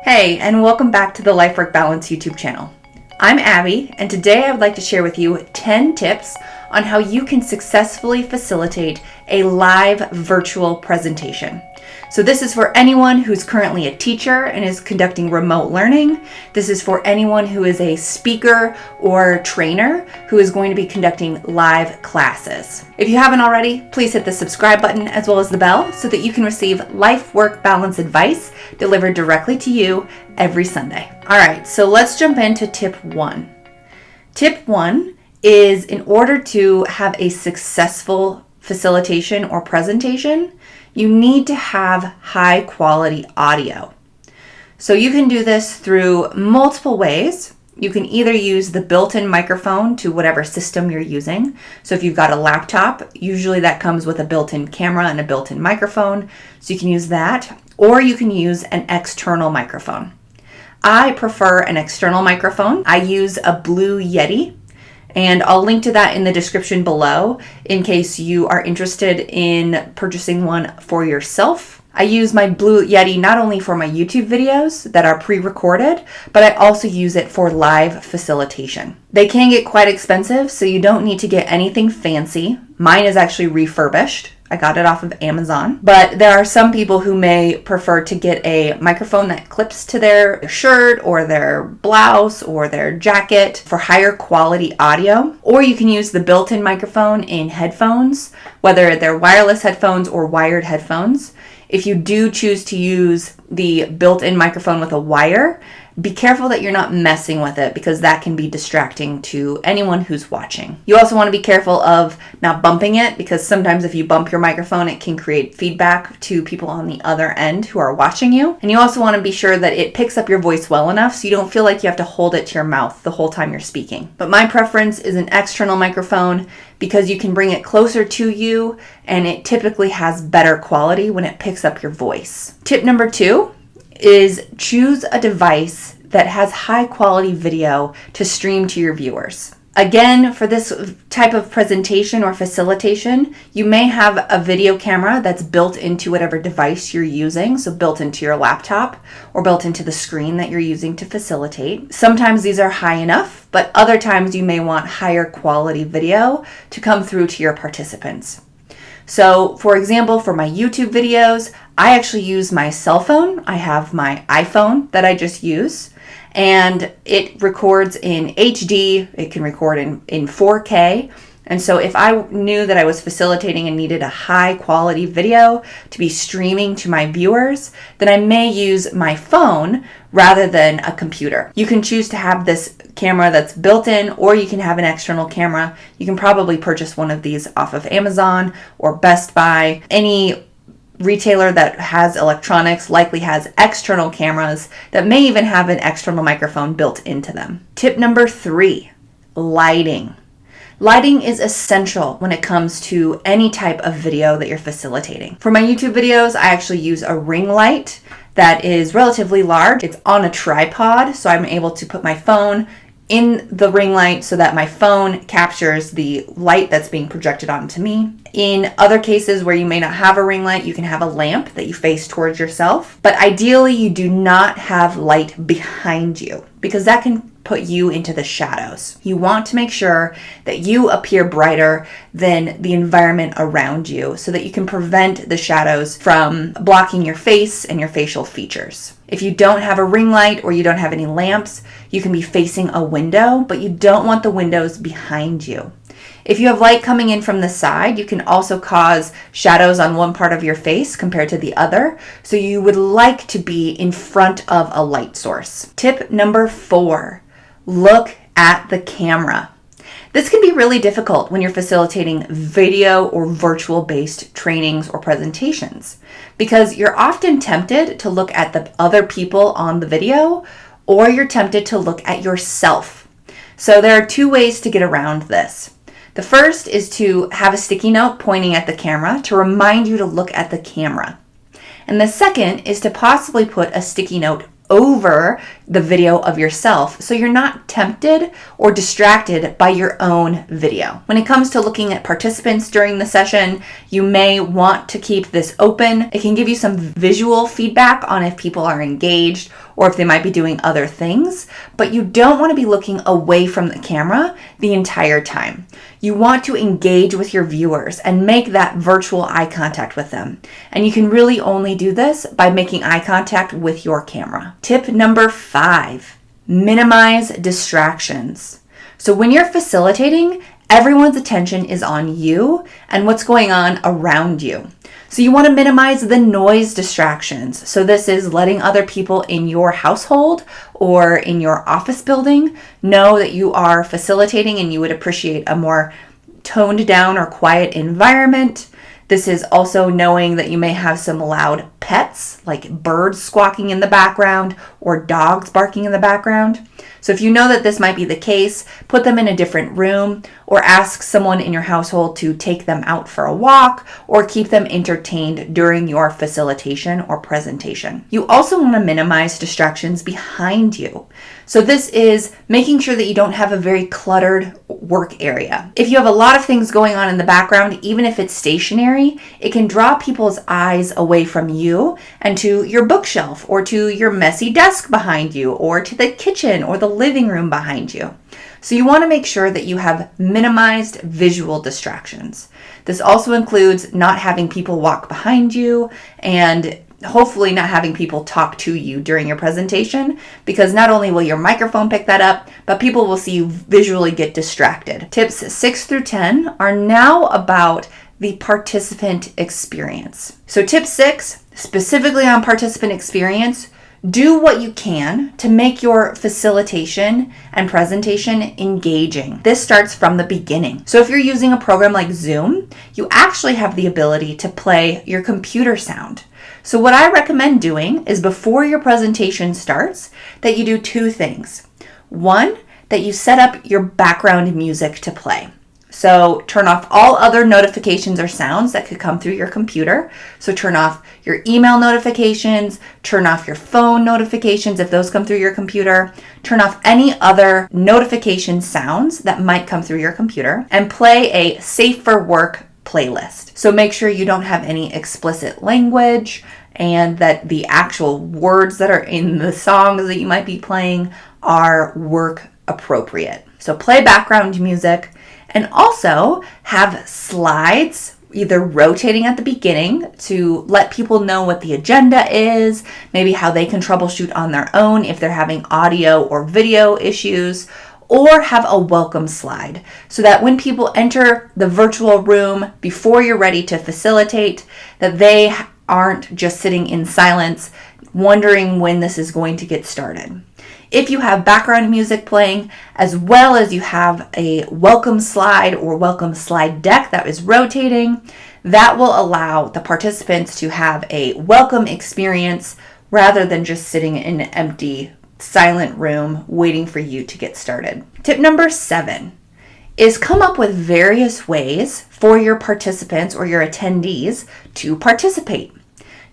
Hey, and welcome back to the Life Work Balance YouTube channel. I'm Abby, and today I would like to share with you 10 tips on how you can successfully facilitate a live virtual presentation. So this is for anyone who's currently a teacher and is conducting remote learning. This is for anyone who is a speaker or trainer who is going to be conducting live classes. If you haven't already, please hit the subscribe button as well as the bell so that you can receive life work balance advice delivered directly to you every Sunday. All right, so let's jump into tip 1. Tip 1 is, in order to have a successful facilitation or presentation, you need to have high quality audio. So you can do this through multiple ways. You can either use the built-in microphone to whatever system you're using. So if you've got a laptop, usually that comes with a built-in camera and a built-in microphone. So you can use that, or you can use an external microphone. I prefer an external microphone. I use a Blue Yeti, and I'll link to that in the description below in case you are interested in purchasing one for yourself. I use my Blue Yeti not only for my YouTube videos that are pre-recorded, but I also use it for live facilitation. They can get quite expensive, so you don't need to get anything fancy. Mine is actually refurbished. I got it off of Amazon. But there are some people who may prefer to get a microphone that clips to their shirt or their blouse or their jacket for higher quality audio. Or you can use the built-in microphone in headphones, whether they're wireless headphones or wired headphones. If you do choose to use the built-in microphone with a wire, be careful that you're not messing with it because that can be distracting to anyone who's watching. You also want to be careful of not bumping it because sometimes if you bump your microphone, it can create feedback to people on the other end who are watching you. And you also want to be sure that it picks up your voice well enough so you don't feel like you have to hold it to your mouth the whole time you're speaking. But my preference is an external microphone because you can bring it closer to you and it typically has better quality when it picks up your voice. Tip number 2 is choose a device that has high quality video to stream to your viewers. Again, for this type of presentation or facilitation, you may have a video camera that's built into whatever device you're using, so built into your laptop or built into the screen that you're using to facilitate. Sometimes these are high enough, but other times you may want higher quality video to come through to your participants. So, for example, for my YouTube videos, I actually use my cell phone. I have my iPhone that I just use, and it records in HD. It can record in 4K. And so if I knew that I was facilitating and needed a high quality video to be streaming to my viewers, then I may use my phone rather than a computer. You can choose to have this camera that's built in, or you can have an external camera. You can probably purchase one of these off of Amazon or Best Buy. Any retailer that has electronics likely has external cameras that may even have an external microphone built into them. Tip number 3, lighting. Lighting is essential when it comes to any type of video that you're facilitating. For my YouTube videos, I actually use a ring light that is relatively large. It's on a tripod, so I'm able to put my phone in the ring light so that my phone captures the light that's being projected onto me. In other cases where you may not have a ring light, you can have a lamp that you face towards yourself. But ideally, you do not have light behind you because that can put you into the shadows. You want to make sure that you appear brighter than the environment around you so that you can prevent the shadows from blocking your face and your facial features. If you don't have a ring light or you don't have any lamps, you can be facing a window, but you don't want the windows behind you. If you have light coming in from the side, you can also cause shadows on one part of your face compared to the other, so you would like to be in front of a light source. Tip number 4, look at the camera. This can be really difficult when you're facilitating video or virtual-based trainings or presentations because you're often tempted to look at the other people on the video, or you're tempted to look at yourself. So there are 2 ways to get around this. The first is to have a sticky note pointing at the camera to remind you to look at the camera. And the second is to possibly put a sticky note over the video of yourself so you're not tempted or distracted by your own video. When it comes to looking at participants during the session, you may want to keep this open. It can give you some visual feedback on if people are engaged or if they might be doing other things, but you don't want to be looking away from the camera the entire time. You want to engage with your viewers and make that virtual eye contact with them. And you can really only do this by making eye contact with your camera. Tip number 5, minimize distractions. So when you're facilitating, everyone's attention is on you and what's going on around you. So you want to minimize the noise distractions. So this is letting other people in your household or in your office building know that you are facilitating and you would appreciate a more toned down or quiet environment. This is also knowing that you may have some loud pets, like birds squawking in the background or dogs barking in the background. So if you know that this might be the case, put them in a different room or ask someone in your household to take them out for a walk or keep them entertained during your facilitation or presentation. You also want to minimize distractions behind you. So this is making sure that you don't have a very cluttered work area. If you have a lot of things going on in the background, even if it's stationary, it can draw people's eyes away from you and to your bookshelf or to your messy desk behind you or to the kitchen or the living room behind you. So you want to make sure that you have minimized visual distractions. This also includes not having people walk behind you and hopefully not having people talk to you during your presentation, because not only will your microphone pick that up, but people will see you visually get distracted. Tips 6 through 10 are now about the participant experience. So tip 6, specifically on participant experience, do what you can to make your facilitation and presentation engaging. This starts from the beginning. So if you're using a program like Zoom, you actually have the ability to play your computer sound. So what I recommend doing is before your presentation starts, that you do 2 things. 1, that you set up your background music to play. So turn off all other notifications or sounds that could come through your computer. So turn off your email notifications, turn off your phone notifications if those come through your computer, turn off any other notification sounds that might come through your computer, and play a safe for work playlist. So make sure you don't have any explicit language and that the actual words that are in the songs that you might be playing are work appropriate. So play background music. And also have slides either rotating at the beginning to let people know what the agenda is, maybe how they can troubleshoot on their own if they're having audio or video issues, or have a welcome slide so that when people enter the virtual room before you're ready to facilitate, that they aren't just sitting in silence wondering when this is going to get started. If you have background music playing, as well as you have a welcome slide or welcome slide deck that is rotating, that will allow the participants to have a welcome experience rather than just sitting in an empty, silent room waiting for you to get started. Tip number 7 is come up with various ways for your participants or your attendees to participate.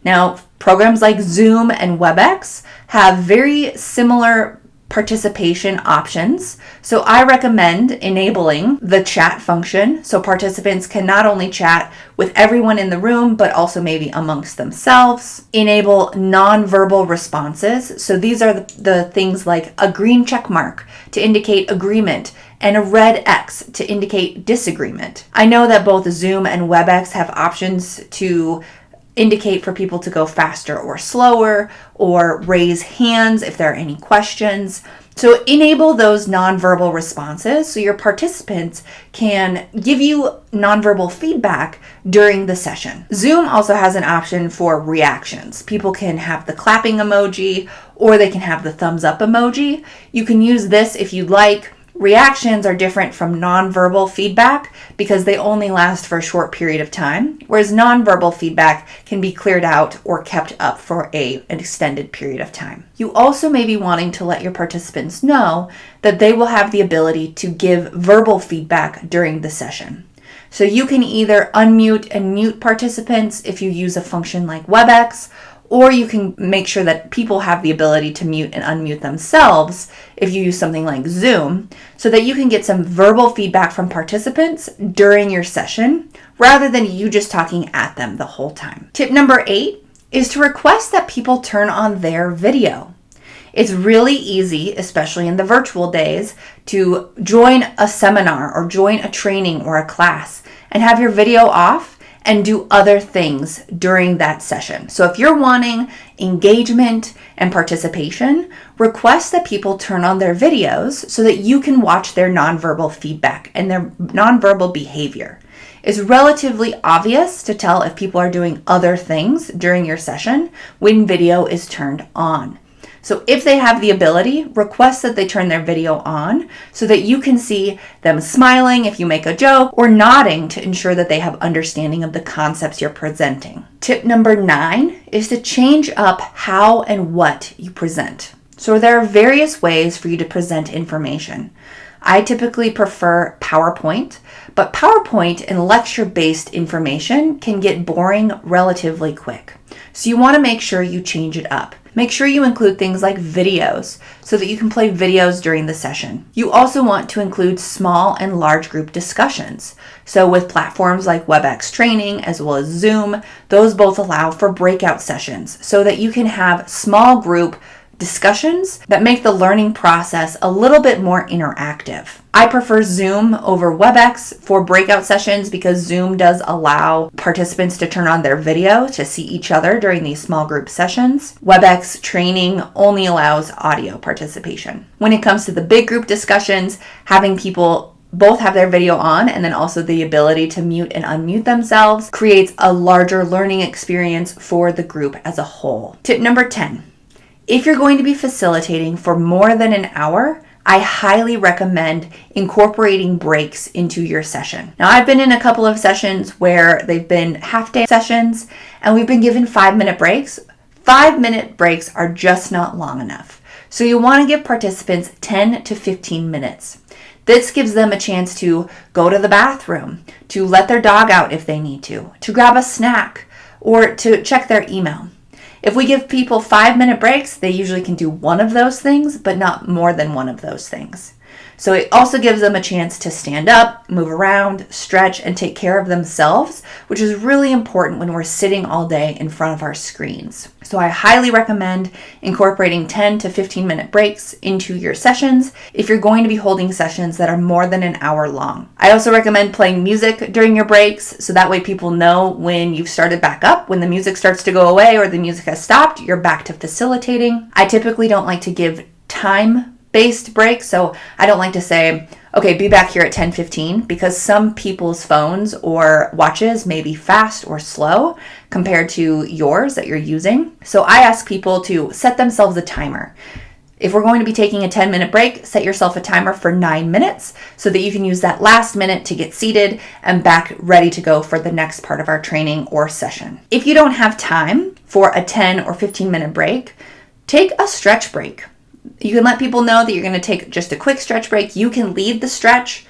Now, programs like Zoom and WebEx have very similar participation options. So I recommend enabling the chat function so participants can not only chat with everyone in the room, but also maybe amongst themselves. Enable nonverbal responses. So these are the things like a green check mark to indicate agreement and a red X to indicate disagreement. I know that both Zoom and WebEx have options to indicate for people to go faster or slower, or raise hands if there are any questions. So enable those nonverbal responses so your participants can give you nonverbal feedback during the session. Zoom also has an option for reactions. People can have the clapping emoji or they can have the thumbs up emoji. You can use this if you'd like. Reactions are different from nonverbal feedback because they only last for a short period of time, whereas nonverbal feedback can be cleared out or kept up for an extended period of time. You also may be wanting to let your participants know that they will have the ability to give verbal feedback during the session. So you can either unmute and mute participants if you use a function like WebEx, or you can make sure that people have the ability to mute and unmute themselves if you use something like Zoom, so that you can get some verbal feedback from participants during your session rather than you just talking at them the whole time. Tip number 8 is to request that people turn on their video. It's really easy, especially in the virtual days, to join a seminar or join a training or a class and have your video off and do other things during that session. So if you're wanting engagement and participation, request that people turn on their videos so that you can watch their nonverbal feedback and their nonverbal behavior. It's relatively obvious to tell if people are doing other things during your session when video is turned on. So if they have the ability, request that they turn their video on so that you can see them smiling if you make a joke or nodding to ensure that they have understanding of the concepts you're presenting. Tip number 9 is to change up how and what you present. So there are various ways for you to present information. I typically prefer PowerPoint, but PowerPoint and lecture-based information can get boring relatively quick. So you want to make sure you change it up. Make sure you include things like videos so that you can play videos during the session. You also want to include small and large group discussions. So with platforms like WebEx Training as well as Zoom, those both allow for breakout sessions so that you can have small group discussions that make the learning process a little bit more interactive. I prefer Zoom over WebEx for breakout sessions because Zoom does allow participants to turn on their video to see each other during these small group sessions. WebEx Training only allows audio participation. When it comes to the big group discussions, having people both have their video on and then also the ability to mute and unmute themselves creates a larger learning experience for the group as a whole. Tip number 10. If you're going to be facilitating for more than an hour, I highly recommend incorporating breaks into your session. Now, I've been in a couple of sessions where they've been half-day sessions and we've been given 5-minute breaks. 5-minute breaks are just not long enough. So you want to give participants 10 to 15 minutes. This gives them a chance to go to the bathroom, to let their dog out if they need to grab a snack, or to check their email. If we give people 5-minute breaks, they usually can do one of those things, but not more than one of those things. So it also gives them a chance to stand up, move around, stretch, and take care of themselves, which is really important when we're sitting all day in front of our screens. So I highly recommend incorporating 10 to 15-minute breaks into your sessions if you're going to be holding sessions that are more than an hour long. I also recommend playing music during your breaks, so that way people know when you've started back up. When the music starts to go away or the music has stopped, you're back to facilitating. I typically don't like to give time-based breaks, so I don't like to say, okay, be back here at 10:15, because some people's phones or watches may be fast or slow compared to yours that you're using. So I ask people to set themselves a timer. If we're going to be taking a 10-minute break, set yourself a timer for 9 minutes so that you can use that last minute to get seated and back ready to go for the next part of our training or session. If you don't have time for a 10 or 15-minute break, take a stretch break. You can let people know that you're going to take just a quick stretch break. You can lead the stretch,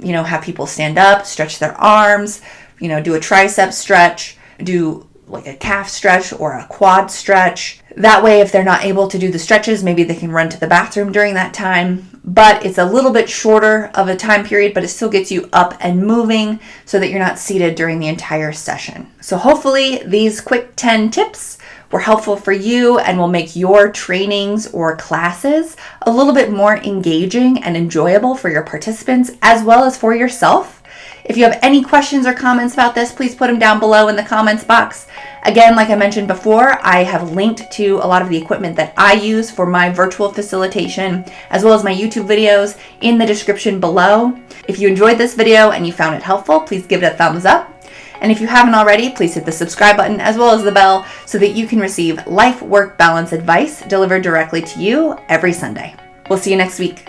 have people stand up, stretch their arms, do a tricep stretch, do like a calf stretch or a quad stretch. That way, if they're not able to do the stretches, maybe they can run to the bathroom during that time. But it's a little bit shorter of a time period, but it still gets you up and moving so that you're not seated during the entire session. So hopefully these quick 10 tips were helpful for you and will make your trainings or classes a little bit more engaging and enjoyable for your participants as well as for yourself. If you have any questions or comments about this, please put them down below in the comments box. Again, like I mentioned before, I have linked to a lot of the equipment that I use for my virtual facilitation, as well as my YouTube videos in the description below. If you enjoyed this video and you found it helpful, please give it a thumbs up. And if you haven't already, please hit the subscribe button as well as the bell so that you can receive life-work balance advice delivered directly to you every Sunday. We'll see you next week.